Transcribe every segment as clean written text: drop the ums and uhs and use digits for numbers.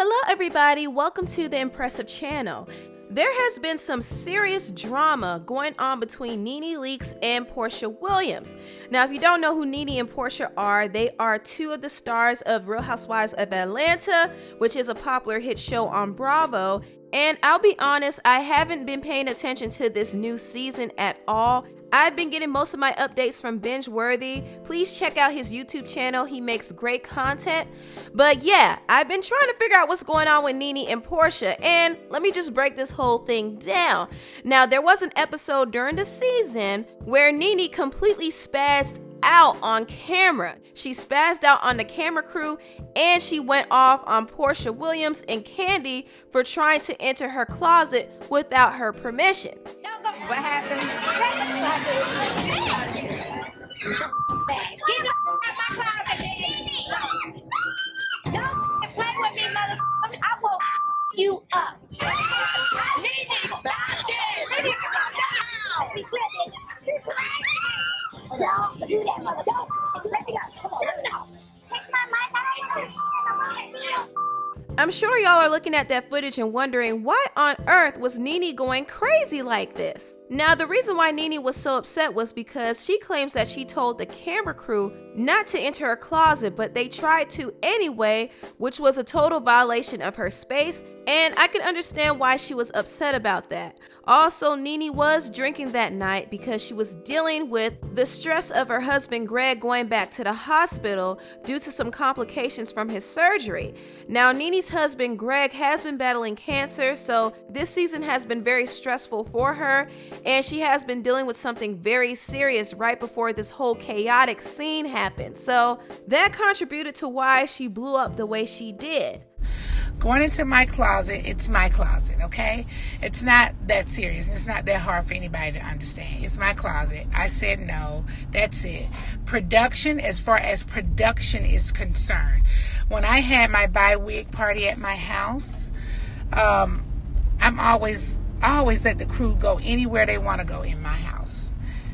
Hello everybody, welcome to the Empressive channel. There has been some serious drama going on between Nene Leakes and Porsha Williams. Now, if you don't know who Nene and Porsha are, they are two of the stars of Real Housewives of Atlanta, which is a popular hit show on Bravo. And I'll be honest, I haven't been paying attention to this new season at all. I've been getting most of my updates from Binge-Worthy. Please check out his YouTube channel. He makes great content. But yeah, I've been trying to figure out what's going on with Nene and Porsha. And let me just break this whole thing down. Now, there was an episode during the season where Nene completely spazzed out on camera. She spazzed out on the camera crew and she went off on Porsha Williams and Kandi for trying to enter her closet without her permission. What happened? Get the out my closet, Nene. Don't play with me, motherfucker. I will you up. Nene, stop this. Nene, come down. She quit it. She quit. Don't do that, mother. Don't. Let me go. Come on, let me go. Take my mic out. I'm sure y'all are looking at that footage and wondering why on earth was Nene going crazy like this? Now, the reason why Nene was so upset was because she claims that she told the camera crew not to enter her closet, but they tried to anyway, which was a total violation of her space, and I can understand why she was upset about that. Also, Nene was drinking that night because she was dealing with the stress of her husband Greg going back to the hospital due to some complications from his surgery. Now, Nene's husband Greg has been battling cancer, so this season has been very stressful for her, and she has been dealing with something very serious right before this whole chaotic scene happened. So that contributed to why she blew up the way she did. Going into my closet, it's my closet, okay? It's not that serious. It's not that hard for anybody to understand. It's my closet. I said no. That's it. Production, as far as production is concerned, when I had my bi-week party at my house, I always let the crew go anywhere they want to go in my house.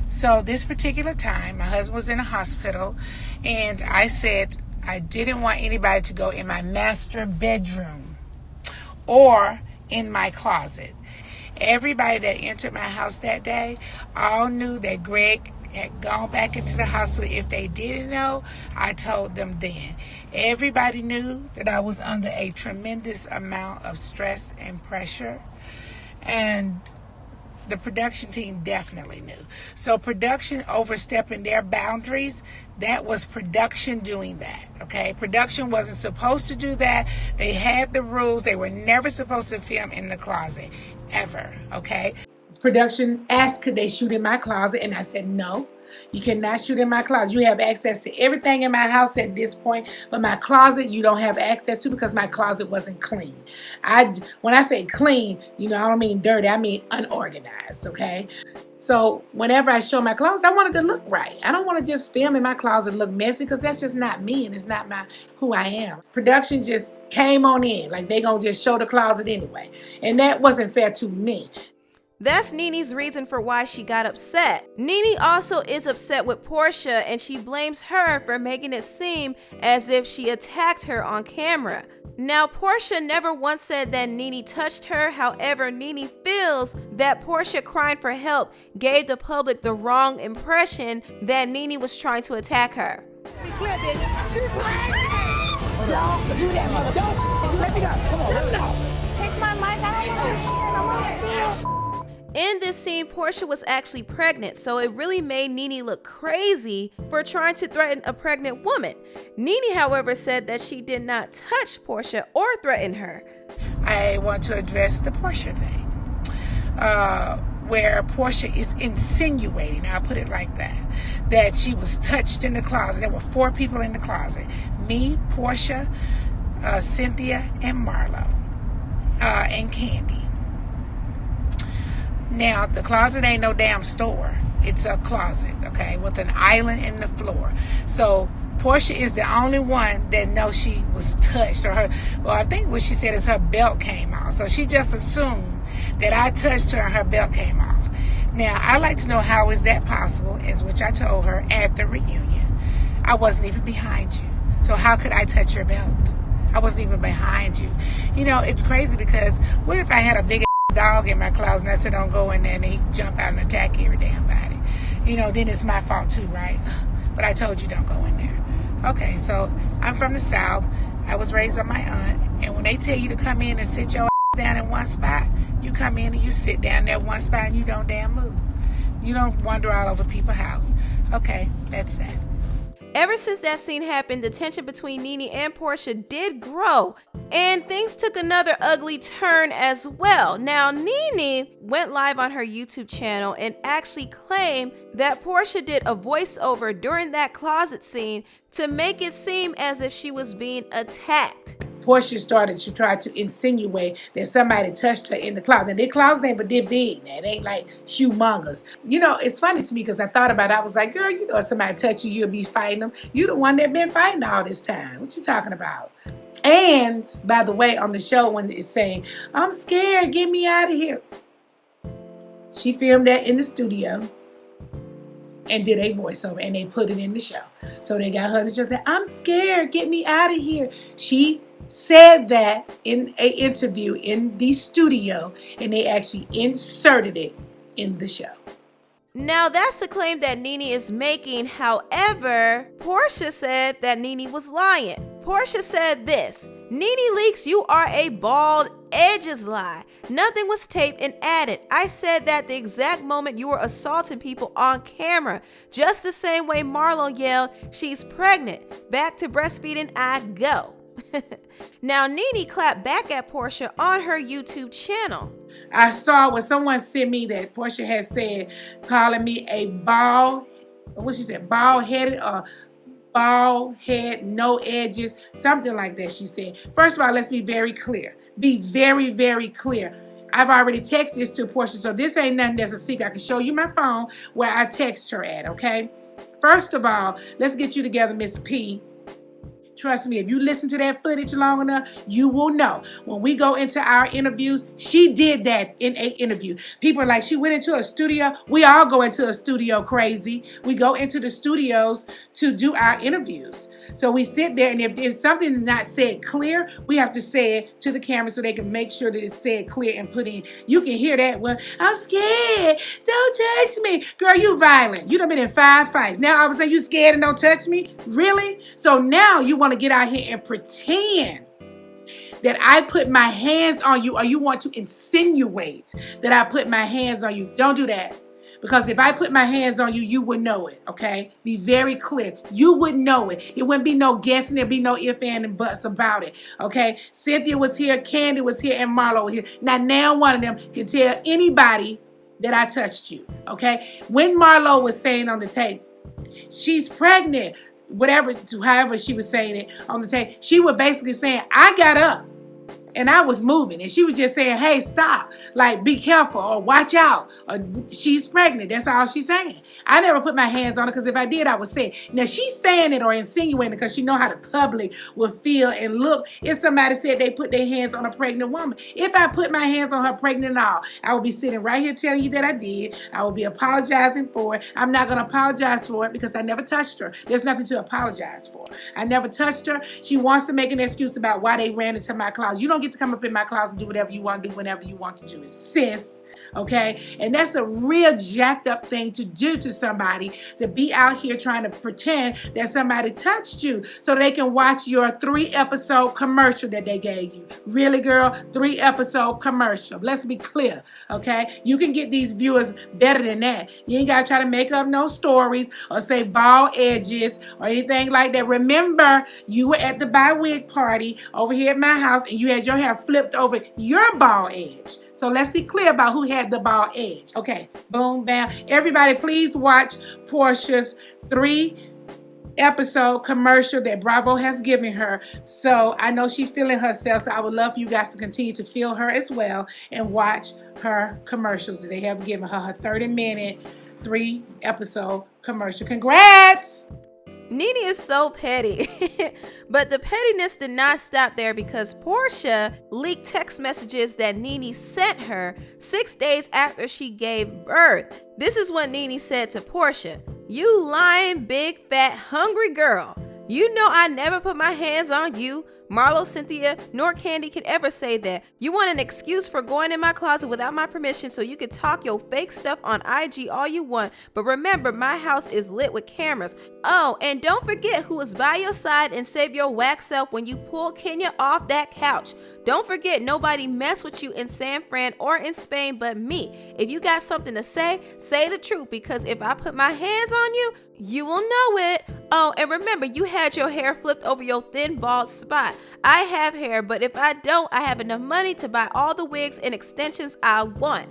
So this particular time, my husband was in a hospital, and I said I didn't want anybody to go in my master bedroom or in my closet. Everybody that entered my house that day all knew that Greg had gone back into the hospital. If they didn't know, I told them then. Everybody knew that I was under a tremendous amount of stress and pressure, and the production team definitely knew. So production overstepping their boundaries, that was production doing that, okay? Production wasn't supposed to do that. They had the rules. They were never supposed to film in the closet, ever, okay? Production asked, could they shoot in my closet? And I said, no, you cannot shoot in my closet. You have access to everything in my house at this point, but my closet you don't have access to because my closet wasn't clean. When I say clean, I don't mean dirty, I mean unorganized, okay? So whenever I show my closet, I want it to look right. I don't want to just film in my closet and look messy because that's just not me and it's not who I am. Production just came on in, like they gonna just show the closet anyway. And that wasn't fair to me. That's Nene's reason for why she got upset. Nene also is upset with Porsha, and she blames her for making it seem as if she attacked her on camera. Now, Porsha never once said that Nene touched her. However, Nene feels that Porsha crying for help gave the public the wrong impression that Nene was trying to attack her. Don't do that, mother. Don't. Let me go. Come on, let me go. Take my mic out. In this scene, Porsha was actually pregnant, so it really made Nene look crazy for trying to threaten a pregnant woman. Nene, however, said that she did not touch Porsha or threaten her. I want to address the Porsha thing, where Porsha is insinuating, I'll put it like that she was touched in the closet. There were 4 people in the closet. Me, Porsha, Cynthia, and Marlo, and Kandi. Now, the closet ain't no damn store. It's a closet, okay, with an island in the floor. So Porsha is the only one that knows she was touched, I think what she said is her belt came off. So she just assumed that I touched her and her belt came off. Now, I'd like to know how is that possible, is which I told her at the reunion. I wasn't even behind you. So how could I touch your belt? I wasn't even behind you. You know, it's crazy because what if I had a big dog in my closet and I said, don't go in there, and he jump out and attack every damn body? You know, then it's my fault too, right? But I told you don't go in there. Okay, so I'm from the South. I was raised by my aunt. And when they tell you to come in and sit your ass down in one spot, you come in and you sit down there one spot and you don't damn move. You don't wander all over people's house. Okay, that's that. Ever since that scene happened, the tension between Nene and Porsha did grow, and things took another ugly turn as well. Now, Nene went live on her YouTube channel and actually claimed that Porsha did a voiceover during that closet scene to make it seem as if she was being attacked. Porsha started to try to insinuate that somebody touched her in the closet. And their closet ain't but they're big now. It ain't like humongous. You know, it's funny to me because I thought about it. I was like, girl, you know, if somebody touch you, you'll be fighting them. You the one that been fighting all this time. What you talking about? And, by the way, on the show when it's saying, I'm scared, get me out of here. She filmed that in the studio and did a voiceover, and they put it in the show. So they got her to just say, I'm scared, get me out of here. She said that in an interview in the studio, and they actually inserted it in the show. Now, that's the claim that Nene is making. However, Porsha said that Nene was lying. Porsha said this: Nene Leakes, you are a bald edges lie. Nothing was taped and added. I said that the exact moment you were assaulting people on camera, just the same way Marlo yelled, she's pregnant. Back to breastfeeding I go. Now, Nene clapped back at Porsha on her YouTube channel. I saw when someone sent me that Porsha had said, calling me a bald headed or bald head, no edges, something like that, she said. First of all, let's be very clear. Be very, very clear. I've already texted this to Porsha, so this ain't nothing that's a secret. I can show you my phone where I text her at, okay? First of all, let's get you together, Miss P. Trust me, if you listen to that footage long enough, you will know. When we go into our interviews, she did that in an interview. People are like, she went into a studio. We all go into a studio crazy. We go into the studios to do our interviews. So we sit there, and if something is not said clear, we have to say it to the camera so they can make sure that it's said clear and put in. You can hear that. Well, I'm scared. Don't touch me. Girl, you violent. You done been in 5 fights. Now all of a sudden you scared and don't touch me? Really? So now you want to get out here and pretend that I put my hands on you, or you want to insinuate that I put my hands on you. Don't do that. Because if I put my hands on you, you would know it, okay? Be very clear. You would know it. It wouldn't be no guessing. There'd be no ifs, ands, and buts about it, okay? Cynthia was here, Candy was here, and Marlo was here. Now one of them can tell anybody that I touched you, okay? When Marlo was saying on the tape, she's pregnant, whatever, however she was saying it on the tape, she was basically saying, I got up and I was moving, and she was just saying, hey, stop, like, be careful, or watch out, or she's pregnant. That's all she's saying. I never put my hands on her, because if I did, I would say it. Now, she's saying it or insinuating it because she know how the public will feel and look if somebody said they put their hands on a pregnant woman. If I put my hands on her pregnant at all, I would be sitting right here telling you that I did. I would be apologizing for it. I'm not going to apologize for it because I never touched her. There's nothing to apologize for. I never touched her. She wants to make an excuse about why they ran into my closet. You don't get to come up in my closet and do whatever you want to do whenever you want to do it, sis. Okay? And that's a real jacked up thing to do to somebody, to be out here trying to pretend that somebody touched you so they can watch your 3-episode commercial that they gave you. Really, girl? 3-episode commercial. Let's be clear. Okay? You can get these viewers better than that. You ain't got to try to make up no stories or say bald edges or anything like that. Remember, you were at the buy wig party over here at my house and you had your hair flipped over your bald edge. So let's be clear about who had the bald edge. Okay, boom, bam. Everybody, please watch Porsha's 3-episode commercial that Bravo has given her. So I know she's feeling herself, so I would love for you guys to continue to feel her as well and watch her commercials that they have given her 30-minute, 3-episode commercial. Congrats! Nene is so petty. But the pettiness did not stop there, because Porsha leaked text messages that Nene sent her 6 days after she gave birth. This is what Nene said to Porsha: "You lying, big, fat, hungry girl. You know I never put my hands on you. Marlo, Cynthia, nor Candy could ever say that. You want an excuse for going in my closet without my permission so you can talk your fake stuff on IG all you want. But remember, my house is lit with cameras. Oh, and don't forget who is by your side and save your whack self when you pull Kenya off that couch. Don't forget, nobody messed with you in San Fran or in Spain but me. If you got something to say the truth, because if I put my hands on you, you will know it. Oh, and remember, you had your hair flipped over your thin, bald spot. I have hair, but if I don't, I have enough money to buy all the wigs and extensions I want.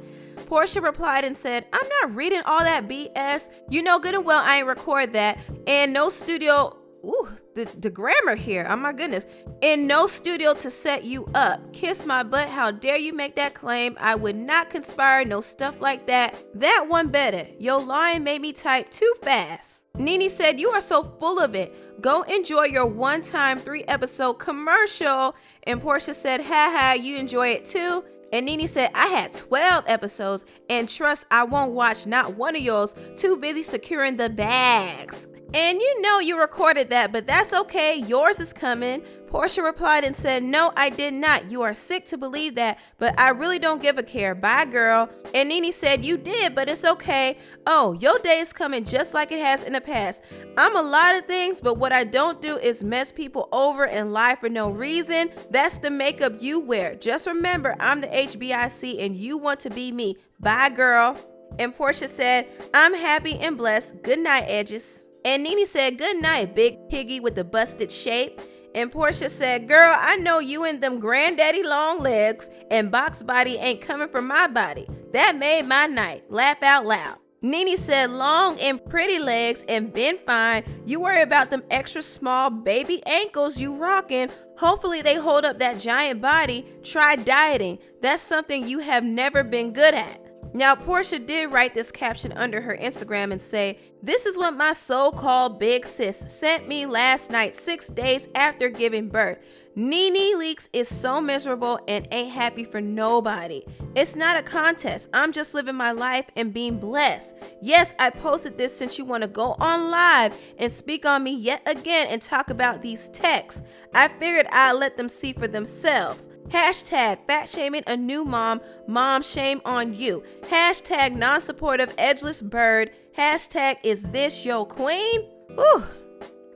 Porsha replied and said, I'm not reading all that BS. You know good and well I ain't record that. And no studio... Ooh, the grammar here. Oh my goodness. In no studio to set you up. Kiss my butt. How dare you make that claim? I would not conspire. No stuff like that. That one better. Your line made me type too fast. Nene said, you are so full of it. Go enjoy your one-time 3-episode commercial. And Porsha said, haha, you enjoy it too. And Nene said, I had 12 episodes and trust I won't watch not one of yours. Too busy securing the bags. And you know you recorded that, but that's okay. Yours is coming. Porsha replied and said, no, I did not. You are sick to believe that, but I really don't give a care. Bye, girl. And Nene said, you did, but it's okay. Oh, your day is coming just like it has in the past. I'm a lot of things, but what I don't do is mess people over and lie for no reason. That's the makeup you wear. Just remember, I'm the HBIC and you want to be me. Bye, girl. And Porsha said, I'm happy and blessed. Good night, edges. And Nene said, good night, big piggy with the busted shape. And Porsha said, girl, I know you and them granddaddy long legs and box body ain't coming from my body. That made my night. Laugh out loud. Nene said, long and pretty legs and been fine. You worry about them extra small baby ankles you rocking. Hopefully they hold up that giant body. Try dieting. That's something you have never been good at. Now, Porsha did write this caption under her Instagram and say, this is what my so-called big sis sent me last night, 6 days after giving birth. Nene Leakes is so miserable and ain't happy for nobody. It's not a contest. I'm just living my life and being blessed. Yes, I posted this since you want to go on live and speak on me yet again and talk about these texts. I figured I'd let them see for themselves. Hashtag fat shaming a new mom. Mom shame on you. Hashtag non-supportive edgeless bird. Hashtag is this your queen? Whew,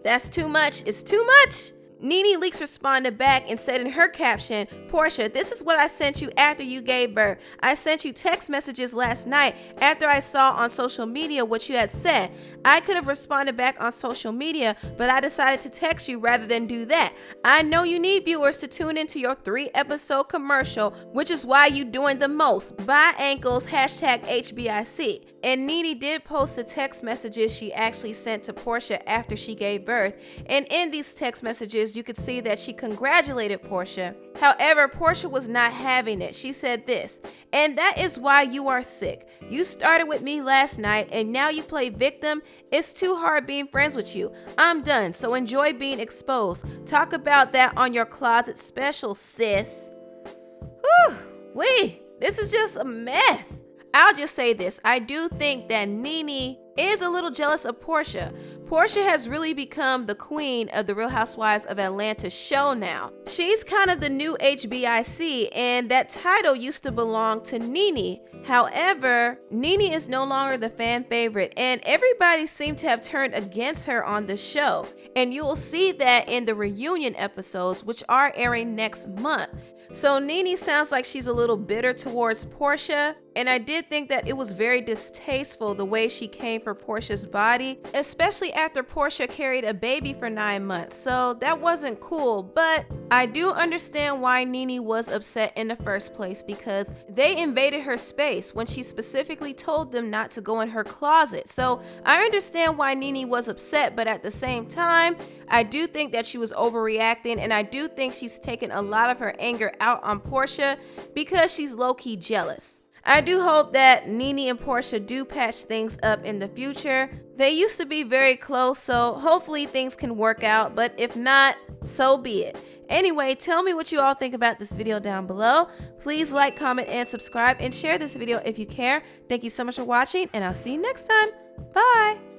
that's too much. It's too much. Nene Leakes responded back and said in her caption, Porsha, this is what I sent you after you gave birth. I sent you text messages last night after I saw on social media what you had said. I could have responded back on social media, but I decided to text you rather than do that. I know you need viewers to tune into your 3-episode commercial, which is why you doing the most. Bye ankles, hashtag HBIC. And Nene did post the text messages she actually sent to Porsha after she gave birth. And in these text messages, you could see that she congratulated Porsha. However, Porsha was not having it. She said this, and that is why you are sick. You started with me last night and now you play victim. It's too hard being friends with you. I'm done, so enjoy being exposed. Talk about that on your closet special, sis. Whew, this is just a mess. I'll just say this. I do think that Nene is a little jealous of Porsha. Porsha has really become the queen of the Real Housewives of Atlanta show now. She's kind of the new HBIC, and that title used to belong to Nene. However, Nene is no longer the fan favorite, and everybody seemed to have turned against her on the show. And you will see that in the reunion episodes, which are airing next month. So Nene sounds like she's a little bitter towards Porsha, and I did think that it was very distasteful the way she came for Porsha's body, especially after Porsha carried a baby for 9 months. So that wasn't cool, but I do understand why Nene was upset in the first place, because they invaded her space when she specifically told them not to go in her closet. So I understand why Nene was upset, but at the same time, I do think that she was overreacting, and I do think she's taken a lot of her anger out on Porsha because she's low-key jealous. I do hope that Nene and Porsha do patch things up in the future. They used to be very close, so hopefully things can work out, but if not, so be it. Anyway, tell me what you all think about this video down below. Please like, comment, and subscribe, and share this video if you care. Thank you so much for watching, and I'll see you next time. Bye!